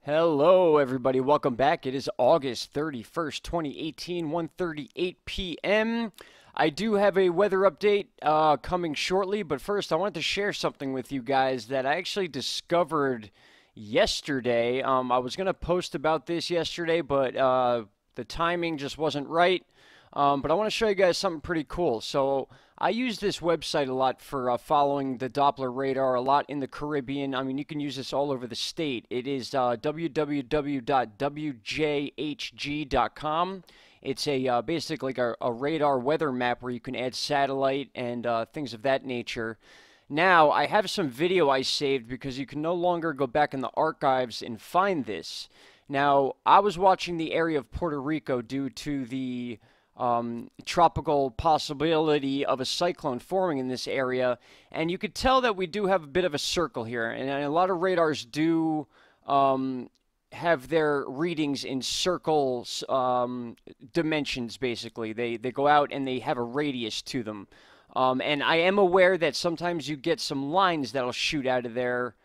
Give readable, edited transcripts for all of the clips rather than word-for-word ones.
Hello, everybody. Welcome back. It is August 31st, 2018, 1:38 p.m. I do have a weather update coming shortly, but first I wanted to share something with you guys that I actually discovered yesterday. I was going to post about this yesterday, but the timing just wasn't right. But I want to show you guys something pretty cool. So I use this website a lot for following the Doppler radar a lot in the Caribbean. I mean, you can use this all over the state. It is www.wjhg.com. It's a basically like a radar weather map where you can add satellite and things of that nature. Now, I have some video I saved because you can no longer go back in the archives and find this. Now, I was watching the area of Puerto Rico due to the tropical possibility of a cyclone forming in this area, and you could tell that we do have a bit of a circle here, and a lot of radars do have their readings in circles dimensions. Basically, they go out and they have a radius to them, and I am aware that sometimes you get some lines that'll shoot out of there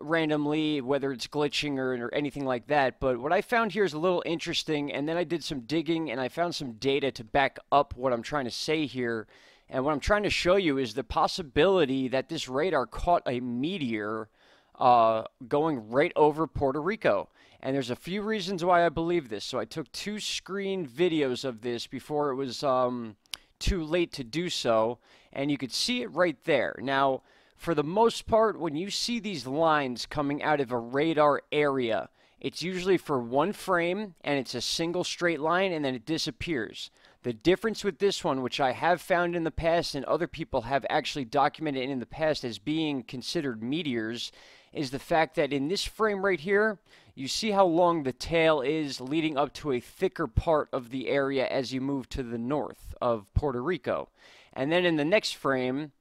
randomly, whether it's glitching or anything like that. But what I found here is a little interesting, and then I did some digging and I found some data to back up what I'm trying to say here. And what I'm trying to show you is the possibility that this radar caught a meteor going right over Puerto Rico. And there's a few reasons why I believe this. So I took two screen videos of this before it was too late to do so, and you could see it right there. Now, for the most part, when you see these lines coming out of a radar area, it's usually for one frame, and it's a single straight line, and then it disappears. The difference with this one, which I have found in the past, and other people have actually documented in the past as being considered meteors, is the fact that in this frame right here, you see how long the tail is leading up to a thicker part of the area as you move to the north of Puerto Rico. And then in the next frame,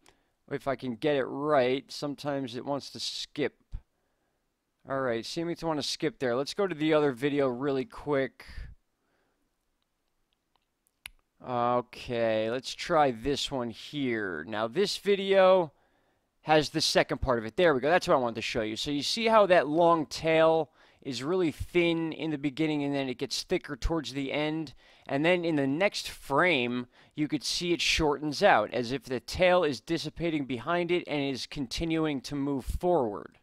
if I can get it right, sometimes it wants to skip. All right, seeming to want to skip there. Let's go to the other video really quick. Okay, let's try this one here. Now, this video has the second part of it. There we go. That's what I wanted to show you. So you see how that long tail is really thin in the beginning, and then it gets thicker towards the end. And then in the next frame, you could see it shortens out, as if the tail is dissipating behind it and is continuing to move forward.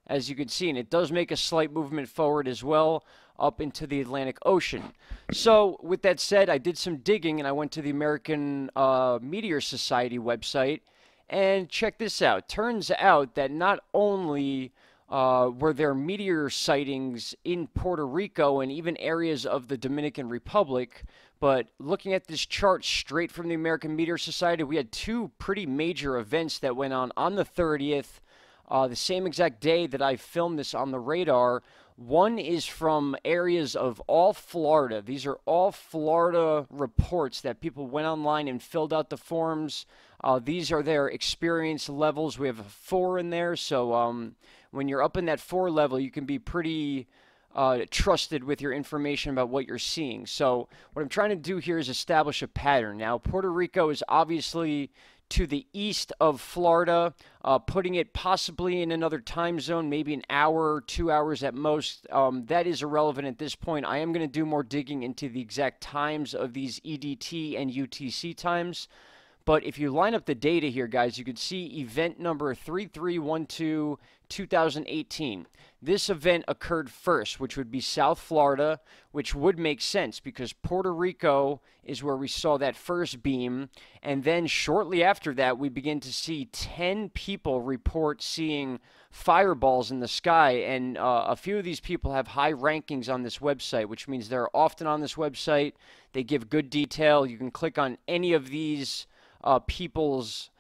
As you can see, and it does make a slight movement forward as well, up into the Atlantic Ocean. So, with that said, I did some digging, and I went to the American Meteor Society website, and check this out. Turns out that not only were there meteor sightings in Puerto Rico and even areas of the Dominican Republic, but looking at this chart straight from the American Meteor Society, we had two pretty major events that went on the 30th, the same exact day that I filmed this on the radar. One is from areas of all Florida. These are all Florida reports that people went online and filled out the forms. These are their experience levels. We have a 4 in there, so when you're up in that 4 level, you can be pretty trusted with your information about what you're seeing. So what I'm trying to do here is establish a pattern. Now, Puerto Rico is obviously to the east of Florida, putting it possibly in another time zone, maybe an hour, 2 hours at most. That is irrelevant at this point. I am going to do more digging into the exact times of these EDT and UTC times. But if you line up the data here, guys, you can see event number 3312-2018. This event occurred first, which would be South Florida, which would make sense because Puerto Rico is where we saw that first beam. And then shortly after that, we begin to see 10 people report seeing fireballs in the sky. And a few of these people have high rankings on this website, which means they're often on this website. They give good detail. You can click on any of these people's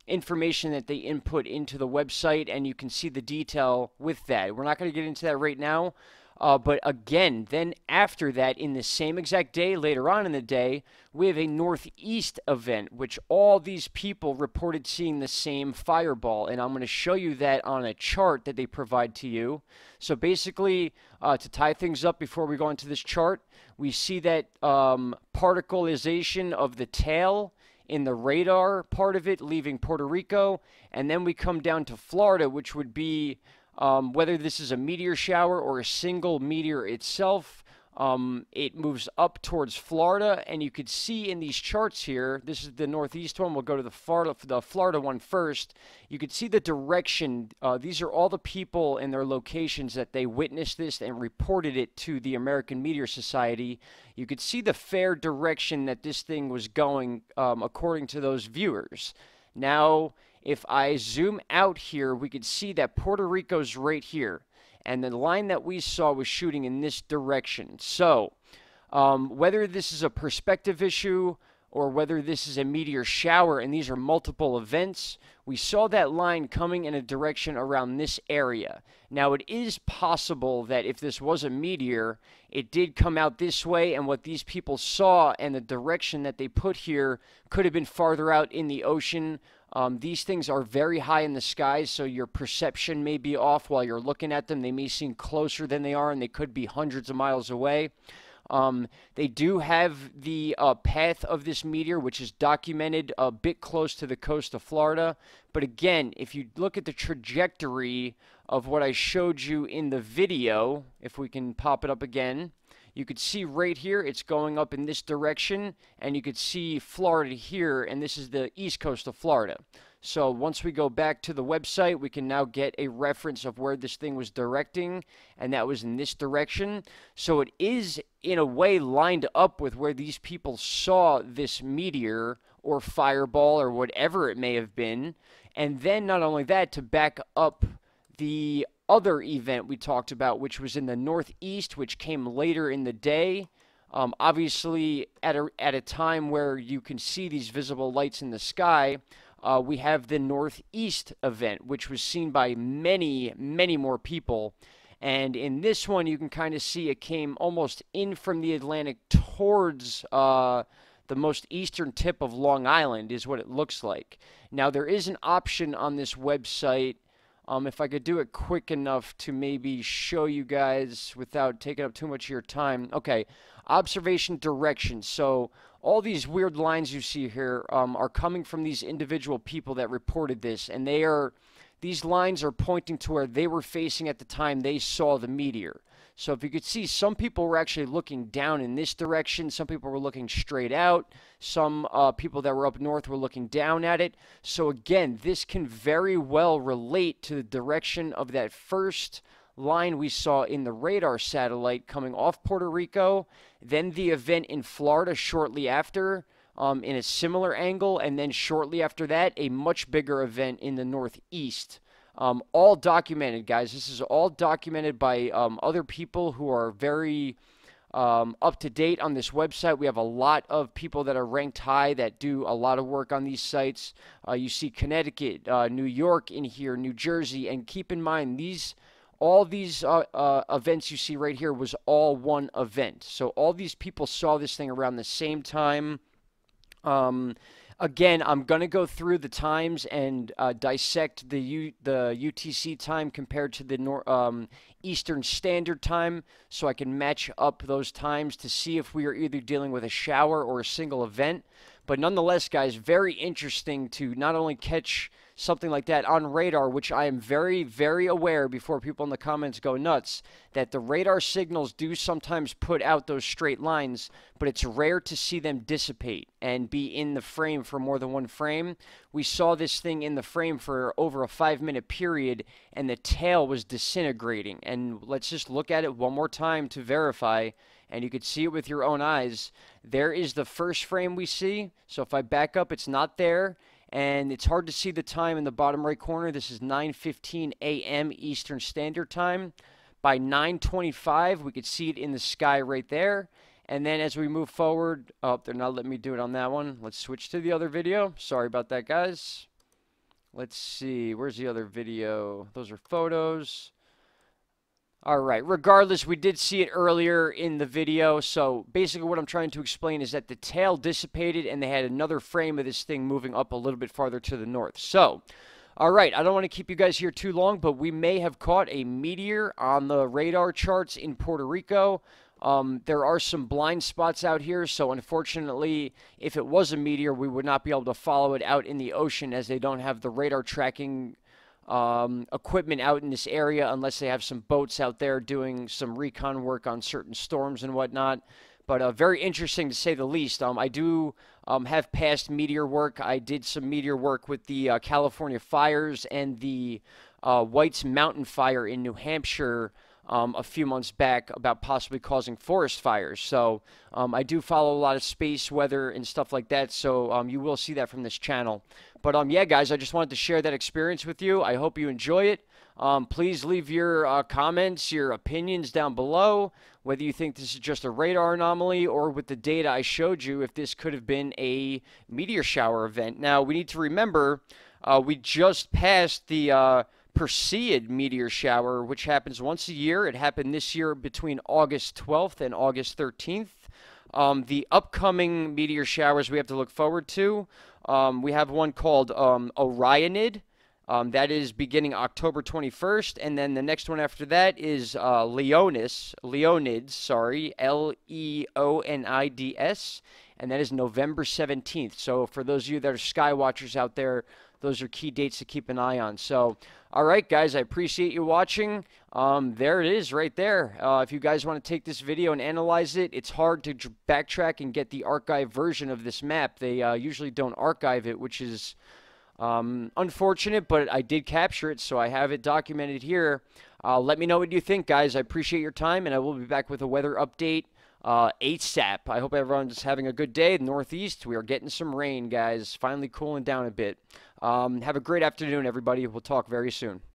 information that they input into the website, and you can see the detail with that. We're not going to get into that right now, but again, then after that, in the same exact day, later on in the day, we have a northeast event, which all these people reported seeing the same fireball, and I'm going to show you that on a chart that they provide to you. So basically, to tie things up before we go into this chart, we see that particleization of the tail in the radar part of it leaving Puerto Rico, and then we come down to Florida, which would be Whether this is a meteor shower or a single meteor itself, it moves up towards Florida, and you could see in these charts here, this is the northeast one, we'll go to the Florida one first. You could see the direction. These are all the people and their locations that they witnessed this and reported it to the American Meteor Society. You could see the fair direction that this thing was going according to those viewers. Now, if I zoom out here, we could see that Puerto Rico's right here. And the line that we saw was shooting in this direction. So, whether this is a perspective issue or whether this is a meteor shower, and these are multiple events, we saw that line coming in a direction around this area. Now, it is possible that if this was a meteor, it did come out this way, and what these people saw and the direction that they put here could have been farther out in the ocean. These things are very high in the sky, so your perception may be off while you're looking at them. They may seem closer than they are, and they could be hundreds of miles away. They do have the path of this meteor, which is documented a bit close to the coast of Florida. But again, if you look at the trajectory of what I showed you in the video, if we can pop it up again, you could see right here it's going up in this direction, and you could see Florida here, and this is the east coast of Florida. So once we go back to the website, we can now get a reference of where this thing was directing, and that was in this direction. So it is, in a way, lined up with where these people saw this meteor or fireball or whatever it may have been. And then not only that, to back up the other event we talked about, which was in the northeast, which came later in the day. Obviously, at a time where you can see these visible lights in the sky, we have the northeast event, which was seen by many, many more people. And in this one, you can kind of see it came almost in from the Atlantic towards the most eastern tip of Long Island is what it looks like. Now, there is an option on this website. If I could do it quick enough to maybe show you guys without taking up too much of your time. Okay, observation direction. So all these weird lines you see here are coming from these individual people that reported this, and these lines are pointing to where they were facing at the time they saw the meteor. So if you could see, some people were actually looking down in this direction. Some people were looking straight out. Some people that were up north were looking down at it. So again, this can very well relate to the direction of that first line we saw in the radar satellite coming off Puerto Rico, then the event in Florida shortly after in a similar angle, and then shortly after that, a much bigger event in the northeast. All documented, guys. This is all documented by other people who are very up to date on this website. We have a lot of people that are ranked high that do a lot of work on these sites. You see Connecticut, New York in here, New Jersey, and keep in mind all these events you see right here was all one event. So all these people saw this thing around the same time. Again, I'm going to go through the times and dissect the UTC time compared to the Eastern Standard Time, so I can match up those times to see if we are either dealing with a shower or a single event. But nonetheless, guys, very interesting to not only catch something like that on radar, which I am very, very aware, before people in the comments go nuts, that the radar signals do sometimes put out those straight lines, but it's rare to see them dissipate and be in the frame for more than one frame. We saw this thing in the frame for over a 5-minute period, and the tail was disintegrating. And let's just look at it one more time to verify, and you could see it with your own eyes. There is the first frame we see. So if I back up, it's not there. And it's hard to see the time in the bottom right corner. This is 9:15 a.m. Eastern Standard Time. By 9:25, we could see it in the sky right there. And then as we move forward, oh, they're not letting me do it on that one. Let's switch to the other video. Sorry about that, guys. Let's see. Where's the other video? Those are photos. All right, regardless, we did see it earlier in the video. So basically what I'm trying to explain is that the tail dissipated and they had another frame of this thing moving up a little bit farther to the north. So, all right, I don't want to keep you guys here too long, but we may have caught a meteor on the radar charts in Puerto Rico. There are some blind spots out here, so unfortunately, if it was a meteor, we would not be able to follow it out in the ocean, as they don't have the radar tracking equipment out in this area unless they have some boats out there doing some recon work on certain storms and whatnot. But very interesting to say the least. I do have past meteor work. I did some meteor work with the California fires and the White's Mountain fire in New Hampshire a few months back about possibly causing forest fires. So I do follow a lot of space weather and stuff like that. So you will see that from this channel. But yeah, guys, I just wanted to share that experience with you. I hope you enjoy it. Please leave your comments, your opinions down below, whether you think this is just a radar anomaly or with the data I showed you, if this could have been a meteor shower event. Now, we need to remember we just passed the Perseid meteor shower, which happens once a year. It happened this year between August 12th and August 13th. The upcoming meteor showers we have to look forward to, we have one called Orionid. That is beginning October 21st, and then the next one after that is Leonids, sorry, Leonids, and that is November 17th. So for those of you that are sky watchers out there, those are key dates to keep an eye on. So, all right, guys, I appreciate you watching. There it is right there. If you guys want to take this video and analyze it, it's hard to backtrack and get the archive version of this map. They usually don't archive it, which is unfortunate, but I did capture it, so I have it documented here. Let me know what you think, guys. I appreciate your time, and I will be back with a weather update ASAP. I hope everyone's having a good day. The Northeast, we are getting some rain, guys. Finally cooling down a bit. Have a great afternoon, everybody. We'll talk very soon.